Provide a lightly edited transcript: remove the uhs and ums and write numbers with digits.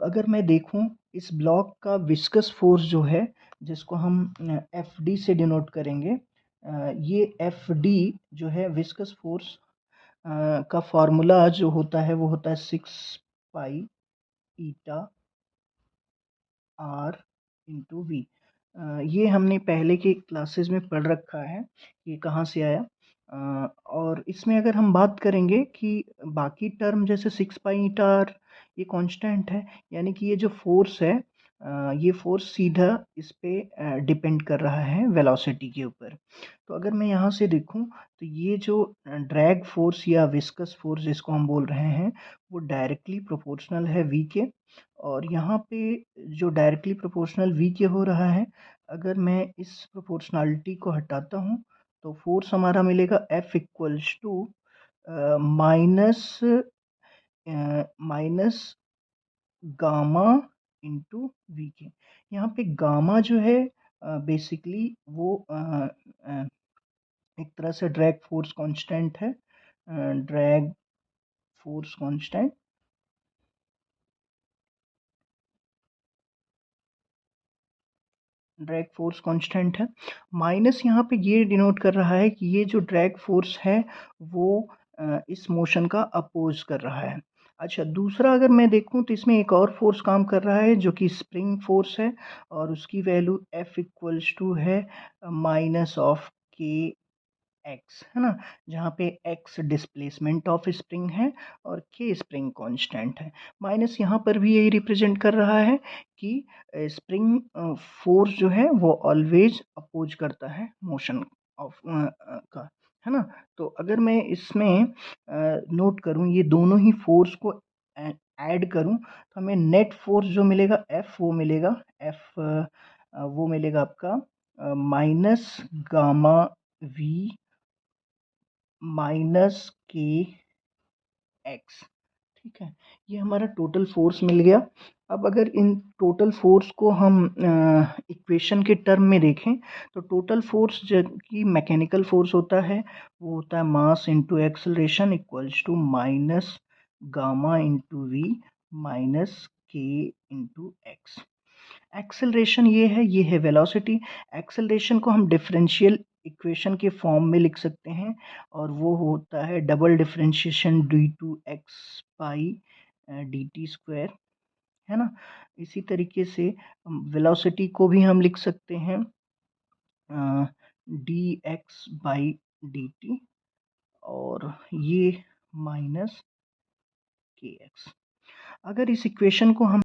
अगर मैं देखूं इस ब्लॉक का विस्कस फोर्स जो है, जिसको हम एफ डी से डिनोट करेंगे, ये एफ डी जो है विस्कस फोर्स का फॉर्मूला जो होता है वो होता है 6 पाई ईटा आर इंटू वी। ये हमने पहले के क्लासेस में पढ़ रखा है, ये कहाँ से आया। और इसमें अगर हम बात करेंगे कि बाकी टर्म जैसे 6 पाई ईटा आर ये कांस्टेंट है, यानी कि ये जो फोर्स है ये फोर्स सीधा इस पे डिपेंड कर रहा है वेलोसिटी के ऊपर। तो अगर मैं यहाँ से देखूँ तो ये जो ड्रैग फोर्स या विस्कस फोर्स जिसको हम बोल रहे हैं वो डायरेक्टली प्रोपोर्शनल है वी के। और यहाँ पे जो डायरेक्टली प्रोपोर्शनल वी के हो रहा है, अगर मैं इस प्रोपोर्शनलिटी को हटाता हूँ तो फोर्स हमारा मिलेगा F equals to minus minus gamma into v k. यहाँ पे गामा जो है बेसिकली वो एक तरह से ड्रैग फोर्स कांस्टेंट है, drag force constant drag force constant है। माइनस यहाँ पे ये डिनोट कर रहा है कि ये जो ड्रैग फोर्स है वो इस मोशन का अपोज कर रहा है। अच्छा, दूसरा अगर मैं देखूं तो इसमें एक और फोर्स काम कर रहा है जो कि स्प्रिंग फोर्स है, और उसकी वैल्यू F इक्वल्स टू है माइनस ऑफ के एक्स, है ना, जहाँ पे एक्स डिस्प्लेसमेंट ऑफ स्प्रिंग है और के स्प्रिंग कांस्टेंट है। माइनस यहाँ पर भी यही रिप्रेजेंट कर रहा है कि स्प्रिंग फोर्स जो है वो ऑलवेज अपोज करता है मोशन ऑफ का, है ना। तो अगर मैं इसमें नोट करूँ ये दोनों ही फोर्स को ऐड करूँ तो हमें नेट फोर्स जो मिलेगा एफ वो मिलेगा वो मिलेगा आपका माइनस गामा वी माइनस के एक्स। ठीक है, ये हमारा टोटल फोर्स मिल गया। अब अगर इन टोटल फोर्स को हम इक्वेशन के टर्म में देखें तो टोटल फोर्स जो कि मैकेनिकल फोर्स होता है वो होता है mass into acceleration equals to minus gamma into v minus k into x. Acceleration ये है वेलोसिटी। एक्सेलरेशन को हम डिफरेंशियल इक्वेशन के फॉर्म में लिख सकते हैं, और वो होता है double differentiation d two x by d t square, है ना। इसी तरीके से वेलोसिटी को भी हम लिख सकते हैं D x by D T, और ये माइनस के एक्स। अगर इस इक्वेशन को हम